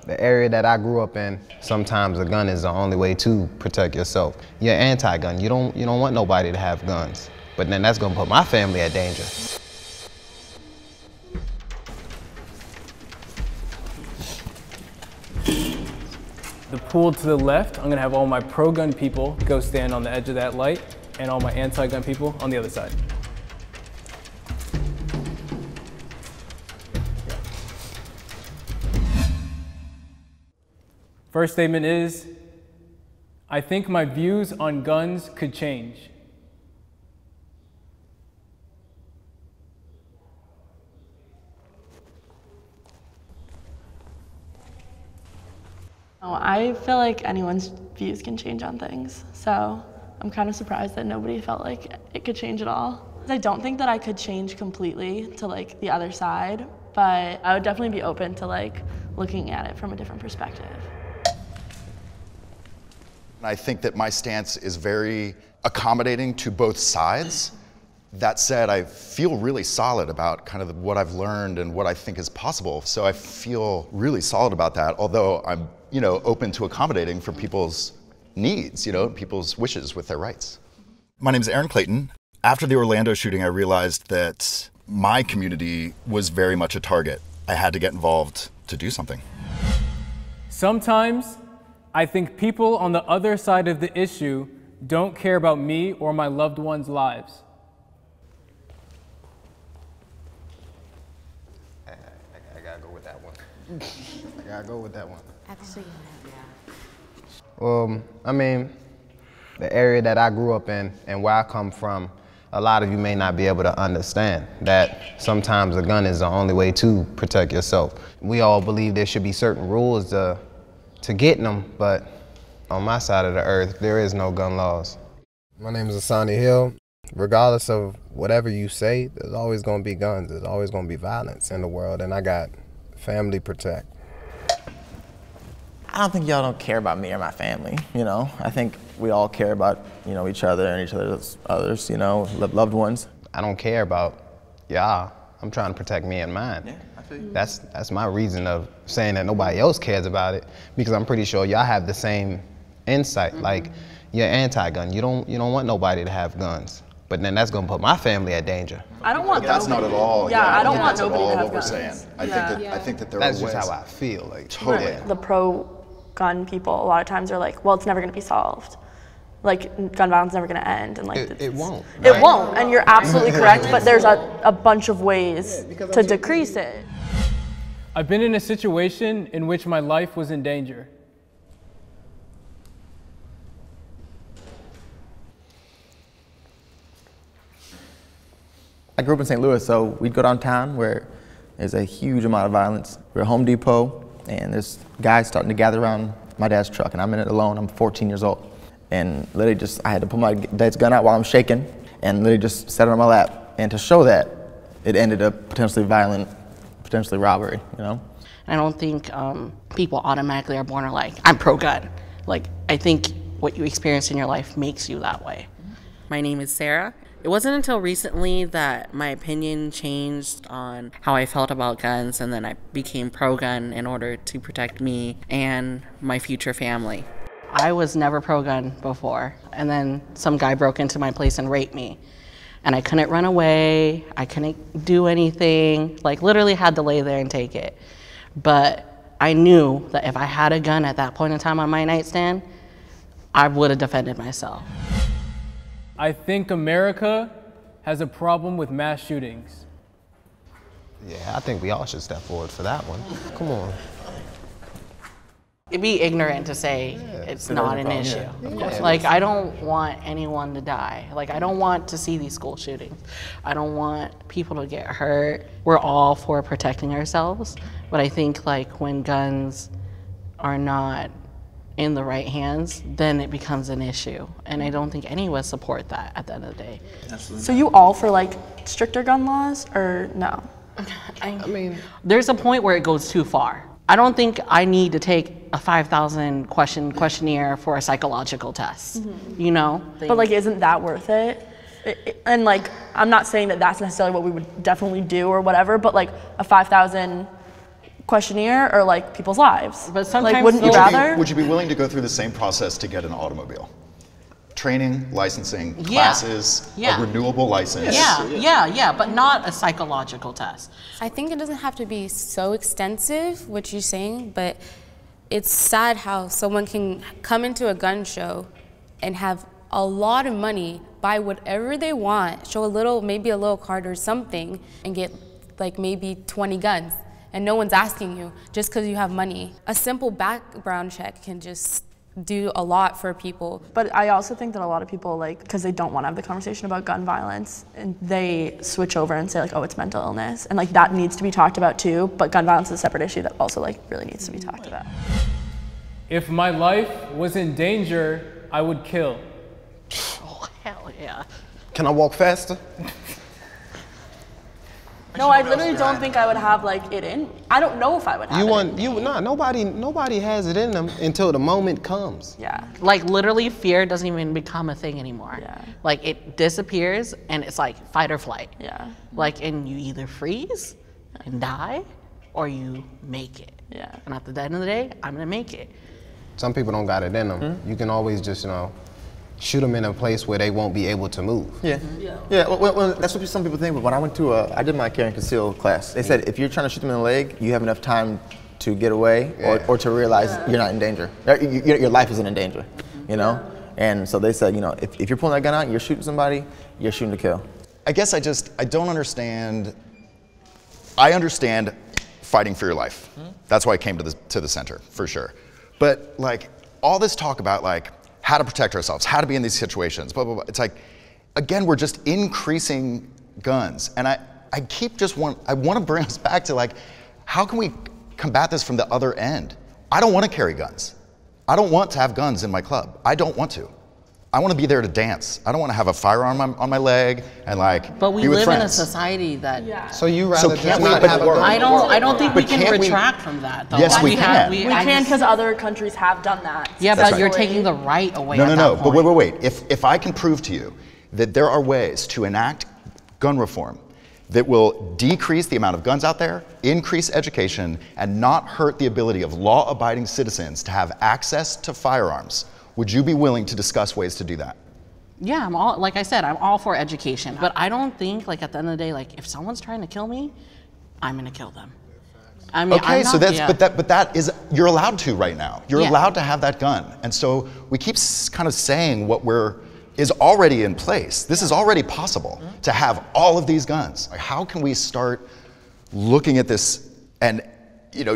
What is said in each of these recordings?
The area that I grew up in, sometimes a gun is the only way to protect yourself. You're anti-gun. You don't want nobody to have guns. But then that's gonna put my family at danger. The pool to the left, I'm gonna have all my pro-gun people go stand on the edge of that light and all my anti-gun people on the other side. First statement is, I think my views on guns could change. I feel like anyone's views can change on things, so I'm kind of surprised that nobody felt like it could change at all. I don't think that I could change completely to like the other side, but I would definitely be open to like looking at it from a different perspective. I think that my stance is very accommodating to both sides. That said, I feel really solid about kind of what I've learned and what I think is possible. So I feel really solid about that, although I'm, open to accommodating for people's needs, people's wishes with their rights. My name is Aaron Clayton. After the Orlando shooting, I realized that my community was very much a target. I had to get involved to do something. Sometimes I think people on the other side of the issue don't care about me or my loved ones' lives. I gotta go with that one. I gotta go with that one. Actually, Well, I mean, the area that I grew up in and where I come from, a lot of you may not be able to understand that sometimes a gun is the only way to protect yourself. We all believe there should be certain rules to getting them, but on my side of the earth, there is no gun laws. My name is Asani Hill. Regardless of whatever you say, there's always gonna be guns. There's always gonna be violence in the world, and I got family protect. I don't think y'all don't care about me or my family, I think we all care about, each other and each other's others, loved ones. I don't care about y'all. I'm trying to protect me and mine. Yeah, I feel you. That's my reason of saying that nobody else cares about it, because I'm pretty sure y'all have the same insight. Like, you're anti-gun. You don't want nobody to have guns. But then that's gonna put my family at danger. I don't want That's not at all. Yeah, I don't want nobody to have what we're guns. saying. I think that there That's are ways. just how I feel. Like, Totally. yeah. The pro-gun people a lot of times are like, well, it's never gonna be solved. Like, gun violence is never gonna end. And like, It won't. It Right. won't, and you're absolutely correct, but there's a bunch of ways to decrease it. I've been in a situation in which my life was in danger. I grew up in St. Louis, so we'd go downtown where there's a huge amount of violence. We're at Home Depot, and there's guys starting to gather around my dad's truck, and I'm in it alone. I'm 14 years old. And literally I had to pull my dad's gun out while I'm shaking, and literally just set it on my lap. And to show that, it ended up potentially violent, potentially robbery, I don't think people automatically are born like, I'm pro-gun. Like, I think what you experience in your life makes you that way. My name is Sarah. It wasn't until recently that my opinion changed on how I felt about guns, and then I became pro-gun in order to protect me and my future family. I was never pro-gun before, and then some guy broke into my place and raped me. And I couldn't run away, I couldn't do anything, like literally had to lay there and take it. But I knew that if I had a gun at that point in time on my nightstand, I would have defended myself. I think America has a problem with mass shootings. Yeah, I think we all should step forward for that one. Come on. It'd be ignorant to say it's not an issue. Like, I don't want anyone to die. Like, I don't want to see these school shootings. I don't want people to get hurt. We're all for protecting ourselves, but I think like when guns are not in the right hands, then it becomes an issue. And I don't think any of us support that at the end of the day. So you all for like stricter gun laws or no? I mean, there's a point where it goes too far. I don't think I need to take a 5,000 questionnaire for a psychological test, But like, isn't that worth it? And like, I'm not saying that that's necessarily what we would definitely do or whatever, but like a 5,000 questionnaire or like people's lives. But sometimes like, wouldn't you rather? Would you be willing to go through the same process to get an automobile? Training, licensing, Yeah. classes, Yeah. a renewable license. Yeah, but not a psychological test. I think it doesn't have to be so extensive, what you're saying, but it's sad how someone can come into a gun show and have a lot of money, buy whatever they want, show a little, maybe a little card or something, and get like maybe 20 guns. And no one's asking you just because you have money. A simple background check can just do a lot for people. But I also think that a lot of people, like, because they don't want to have the conversation about gun violence, and they switch over and say like, oh, it's mental illness, and like that needs to be talked about too. But gun violence is a separate issue that also like really needs to be talked about. If my life was in danger, I would kill. Oh, hell yeah. Can I walk faster? No, I literally don't think I would have like it in. I don't know if I would have Nobody has it in them until the moment comes. Yeah. Like literally fear doesn't even become a thing anymore. Yeah. Like it disappears and it's like fight or flight. Yeah. Like, and you either freeze and die or you make it. Yeah. And at the end of the day, I'm gonna make it. Some people don't got it in them. You can always just, shoot them in a place where they won't be able to move. Yeah. Well, that's what some people think. But when I went to, I did my carry and conceal class. They said if you're trying to shoot them in the leg, you have enough time to get away or to realize you're not in danger. Your life isn't in danger, you know? And so they said, if you're pulling that gun out and you're shooting somebody, you're shooting to kill. I guess I don't understand. I understand fighting for your life. That's why I came to the center, for sure. But like all this talk about like how to protect ourselves, how to be in these situations, blah, blah, blah. It's like, again, we're just increasing guns. And I want to bring us back to like, how can we combat this from the other end? I don't want to carry guns. I don't want to have guns in my club. I don't want to. I want to be there to dance. I don't want to have a firearm on my leg and like But we be with live in a friends. society that So you rather can't just we- not but have a we're- gun? I don't think we But can can't we- retract from that though. Yes, we can. We can because other countries have done that. Yeah, but That's you're right. taking the right away No, at no, that no. But point. wait. If I can prove to you that there are ways to enact gun reform that will decrease the amount of guns out there, increase education, and not hurt the ability of law-abiding citizens to have access to firearms, would you be willing to discuss ways to do that? Yeah, like I said, I'm all for education. But I don't think, like, at the end of the day, like, if someone's trying to kill me, I'm gonna kill them. I mean, Okay, I'm so not- that's, but that is, you're allowed to right now. You're Yeah. allowed to have that gun. And so we keep kind of saying what is already in place. This is already possible to have all of these guns. Like, how can we start looking at this and,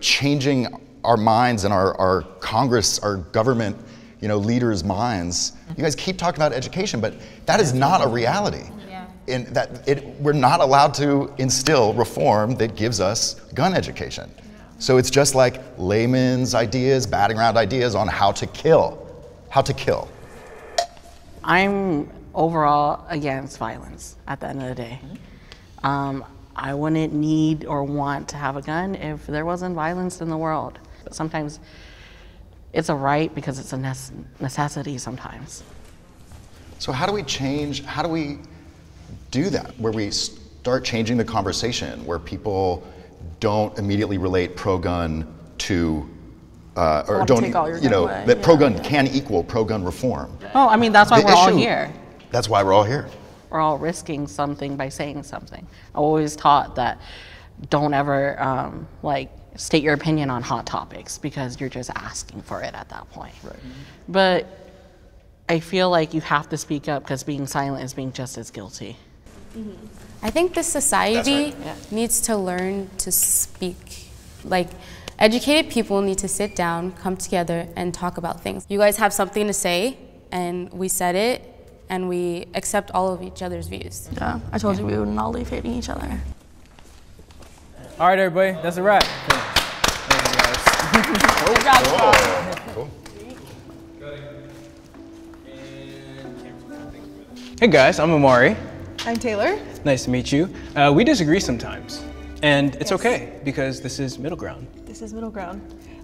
changing our minds and our Congress, our government, leaders' minds? You guys keep talking about education, but that is not a reality. In that we're not allowed to instill reform that gives us gun education. So it's just like layman's ideas, batting around ideas on how to kill. How to kill. I'm overall against violence at the end of the day. I wouldn't need or want to have a gun if there wasn't violence in the world. But sometimes it's a right because it's a necessity sometimes. So how do we do that? Where we start changing the conversation, where people don't immediately relate pro-gun to, or to don't, take all your gun away. that pro-gun can equal pro-gun reform. Oh, I mean, that's why The we're all issue- here. That's why we're all here. We're all risking something by saying something. I always taught that don't ever state your opinion on hot topics because you're just asking for it at that point. Right. But I feel like you have to speak up because being silent is being just as guilty. I think the society That's right. needs to learn to speak. Like, educated people need to sit down, come together, and talk about things. You guys have something to say, and we said it, and we accept all of each other's views. Yeah, I told you we wouldn't all leave hating each other. All right, everybody, that's a wrap. Good job, Scott. Cool. Hey guys, I'm Amari. I'm Taylor. Nice to meet you. We disagree sometimes, and it's okay because this is middle ground. This is Middle Ground.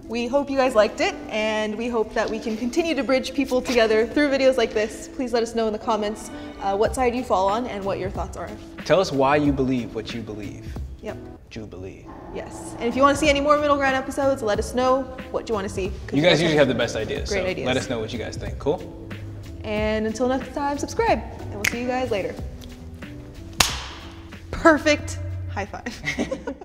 We hope you guys liked it, and we hope that we can continue to bridge people together through videos like this. Please let us know in the comments what side you fall on and what your thoughts are. Tell us why you believe what you believe. Yep. Jubilee. Yes. And if you want to see any more Middle Ground episodes, let us know what you want to see. You guys usually have the best ideas. Great so ideas. Let us know what you guys think. Cool? And until next time, subscribe. And we'll see you guys later. Perfect. High five.